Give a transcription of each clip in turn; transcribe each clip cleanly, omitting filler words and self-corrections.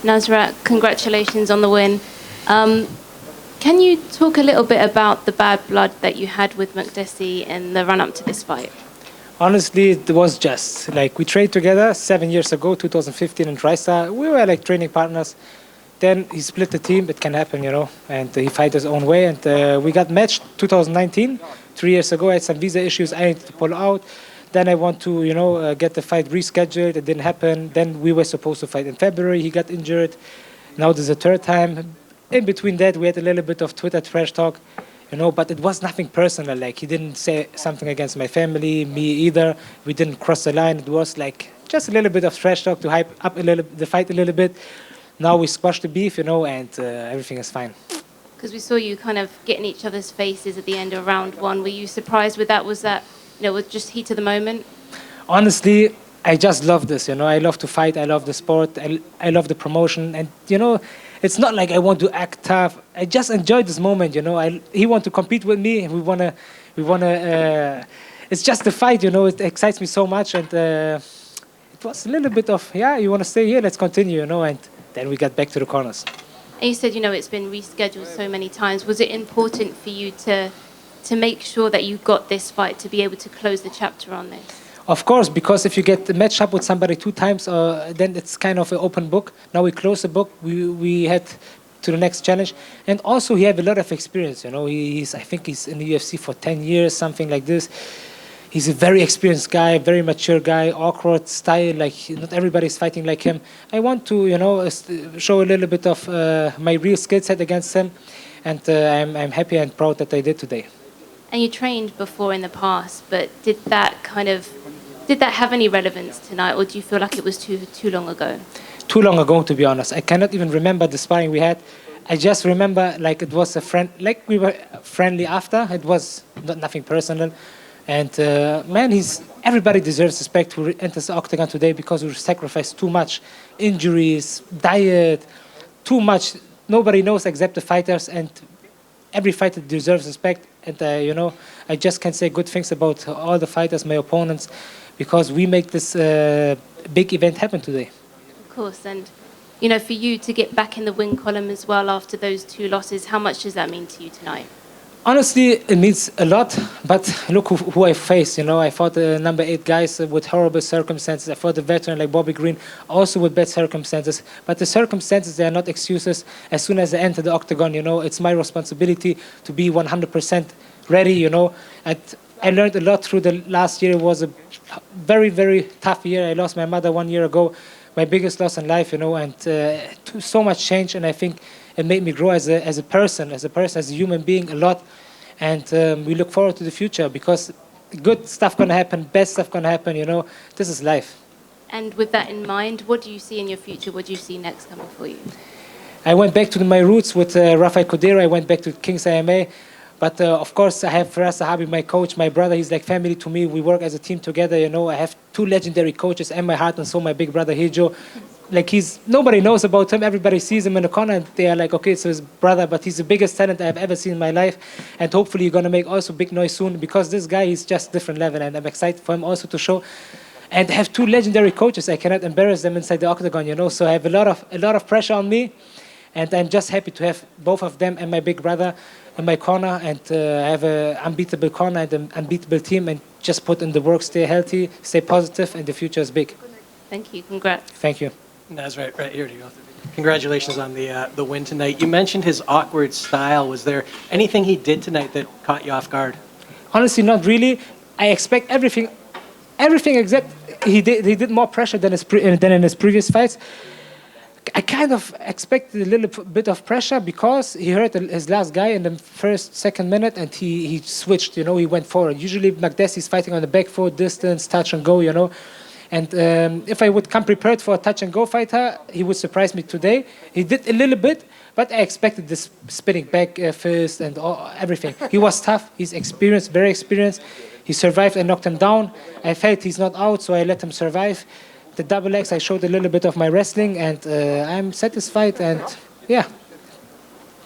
Nasrat, congratulations on the win. Can you talk a little bit about the bad blood that you had with Makdessi in the run-up to this fight? Honestly, it was just like we trained together 7 years ago, 2015 in TriStar. We were like training partners. Then he split the team. It can happen, and he fight his own way. And we got matched 2019, 3 years ago. I had some visa issues. I needed to pull out. Then I want to, get the fight rescheduled. It didn't happen. Then we were supposed to fight in February. He got injured. Now this is the third time. In between that, we had a little bit of Twitter trash talk, but it was nothing personal. Like, he didn't say something against my family, me either. We didn't cross the line. It was like just a little bit of trash talk to hype up the fight a little bit. Now we squashed the beef, and everything is fine. Because we saw you kind of get in each other's faces at the end of round one. Were you surprised with that? Was that, with just heat of the moment? Honestly, I just love this, I love to fight. I love the sport. I love the promotion. And, it's not like I want to act tough. I just enjoy this moment, he want to compete with me. We wanna. It's just the fight, It excites me so much, and it was a little bit of you want to stay here, let's continue, And then we got back to the corners. And you said, it's been rescheduled so many times. Was it important for you to make sure that you got this fight to be able to close the chapter on this? Of course, because if you get matched up with somebody 2 times, then it's kind of an open book. Now we close the book. We head to the next challenge, and also he has a lot of experience. I think he's in the UFC for 10 years, something like this. He's a very experienced guy, very mature guy, awkward style. Like, not everybody's fighting like him. I want to, show a little bit of my real skill set against him, and I'm happy and proud that I did today. And you trained before in the past, but did that have any relevance tonight, or do you feel like it was too long ago? Too long ago, to be honest. I cannot even remember the sparring we had. I just remember like it was a friend, like we were friendly after. It was nothing personal. And everybody deserves respect who enters the octagon today, because we sacrificed too much. Injuries, diet, too much. Nobody knows except the fighters, and every fighter deserves respect. And I just can say good things about all the fighters, my opponents, because we make this big event happen today. Of course, and for you to get back in the win column as well after those 2 losses, how much does that mean to you tonight? Honestly, it means a lot, but look who I faced. I fought the number 8 guys with horrible circumstances. I fought a veteran like Bobby Green, also with bad circumstances. But the circumstances, they are not excuses. As soon as I enter the octagon, it's my responsibility to be 100% ready, And I learned a lot through the last year. It was a very, very tough year. I lost my mother 1 year ago, my biggest loss in life, and so much change. And I think it made me grow as a person, as a human being a lot. And we look forward to the future, because good stuff gonna happen, bad stuff gonna happen, This is life. And with that in mind, what do you see in your future? What do you see next coming for you? I went back to my roots with Rafael Cordero. I went back to King's AMA. But of course, I have Firas Zahabi, my coach, my brother. He's like family to me. We work as a team together, I have 2 legendary coaches, and my heart and soul, my big brother Hijo. Like, nobody knows about him. Everybody sees him in the corner, and they are like, okay, it's his brother, but he's the biggest talent I've ever seen in my life. And hopefully you're going to make also big noise soon, because this guy is just different level, and I'm excited for him also to show. And I have 2 legendary coaches. I cannot embarrass them inside the octagon, So I have a lot of pressure on me, and I'm just happy to have both of them and my big brother in my corner, and have an unbeatable corner and an unbeatable team, and just put in the work, stay healthy, stay positive, and the future is big. Thank you. Congrats. Thank you. Nasrat, right here to go. Congratulations on the win tonight. You mentioned his awkward style. Was there anything he did tonight that caught you off guard? Honestly, not really. I expect everything except he did more pressure than in his previous fights. I kind of expected a little bit of pressure, because he hurt his last guy in the second minute, and he switched, he went forward. Usually Makdessi is fighting on the back foot, distance, touch and go, And if I would come prepared for a touch-and-go fighter, he would surprise me today. He did a little bit, but I expected this spinning back fist and everything. He was tough. He's experienced, very experienced. He survived. I knocked him down. I felt he's not out, so I let him survive. The double legs, I showed a little bit of my wrestling, and I'm satisfied, and yeah,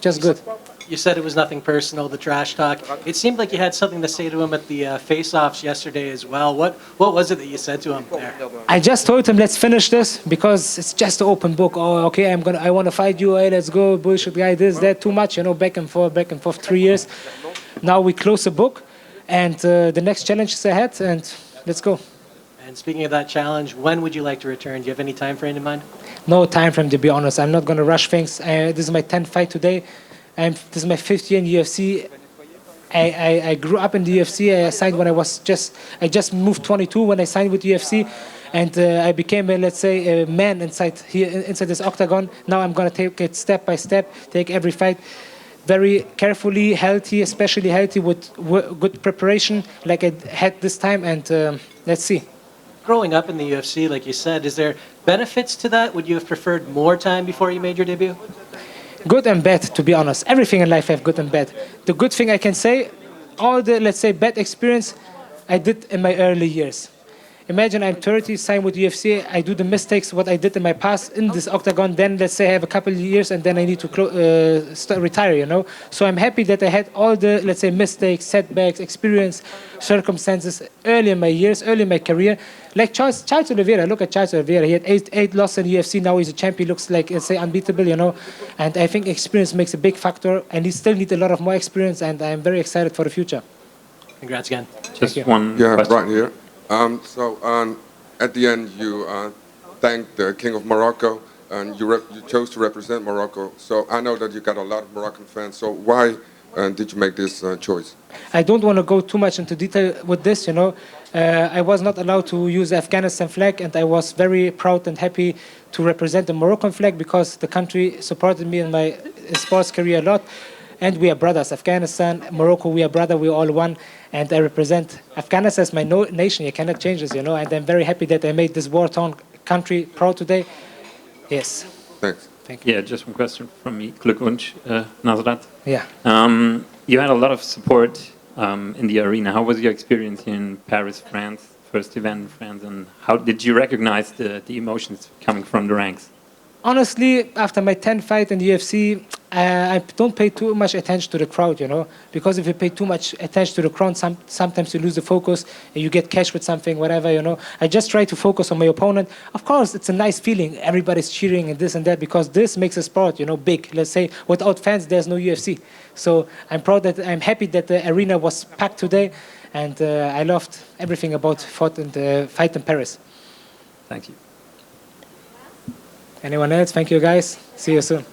just good. You said it was nothing personal, the trash talk. It seemed like you had something to say to him at the face-offs yesterday as well. What was it that you said to him there? I just told him, let's finish this, because it's just an open book. Oh, okay, I want to fight you. Hey, let's go, bullshit guy, this, that, too much, you know, back and forth, 3 years. Now we close the book, and the next challenge is ahead, and let's go. And speaking of that challenge, when would you like to return? Do you have any time frame in mind? No time frame, to be honest. I'm not going to rush things. This is my 10th fight today. This is my 5th year in UFC. I grew up in the UFC. I signed when I just moved 22 when I signed with UFC. And I became, let's say, a man inside this octagon. Now I'm going to take it step by step, take every fight very carefully, healthy, especially healthy with good preparation like I had this time. And let's see. Growing up in the UFC, like you said, is there benefits to that? Would you have preferred more time before you made your debut? Good and bad, to be honest. Everything in life have good and bad. The good thing I can say, all the, let's say, bad experience I did in my early years. Imagine I'm 30, signed with UFC, I do the mistakes, what I did in my past in this octagon, then let's say I have a couple of years and then I need to retire, you know. So I'm happy that I had all the, let's say, mistakes, setbacks, experience, circumstances early in my years, early in my career. Like Charles Oliveira, look at Charles Oliveira, he had eight losses in UFC, now he's a champion, looks like, let's say, unbeatable, you know. And I think experience makes a big factor, and he still needs a lot of more experience, and I'm very excited for the future. Congrats again. Just one question. Right here. At the end, you thanked the King of Morocco, and you chose to represent Morocco. So I know that you got a lot of Moroccan fans. So why did you make this choice? I don't want to go too much into detail with this, you know. I was not allowed to use the Afghanistan flag, and I was very proud and happy to represent the Moroccan flag because the country supported me in my sports career a lot. And we are brothers. Afghanistan, Morocco, we are brothers, we are all one. And I represent Afghanistan as my nation. You cannot change this, you know. And I'm very happy that I made this war-torn country proud today. Yes. Thanks. Thank you. Yeah, just one question from me. Glückwunsch, Nasrat. Yeah. You had a lot of support in the arena. How was your experience here in Paris, France, first event in France, and how did you recognize the emotions coming from the ranks? Honestly, after my 10th fight in the UFC, I don't pay too much attention to the crowd, you know, because if you pay too much attention to the crowd, sometimes you lose the focus and you get cashed with something, whatever, you know. I just try to focus on my opponent. Of course, it's a nice feeling. Everybody's cheering and this and that because this makes a sport, you know, big. Let's say without fans, there's no UFC. So I'm happy that the arena was packed today, and I loved everything about the fight in Paris. Thank you. Anyone else? Thank you, guys. See you soon.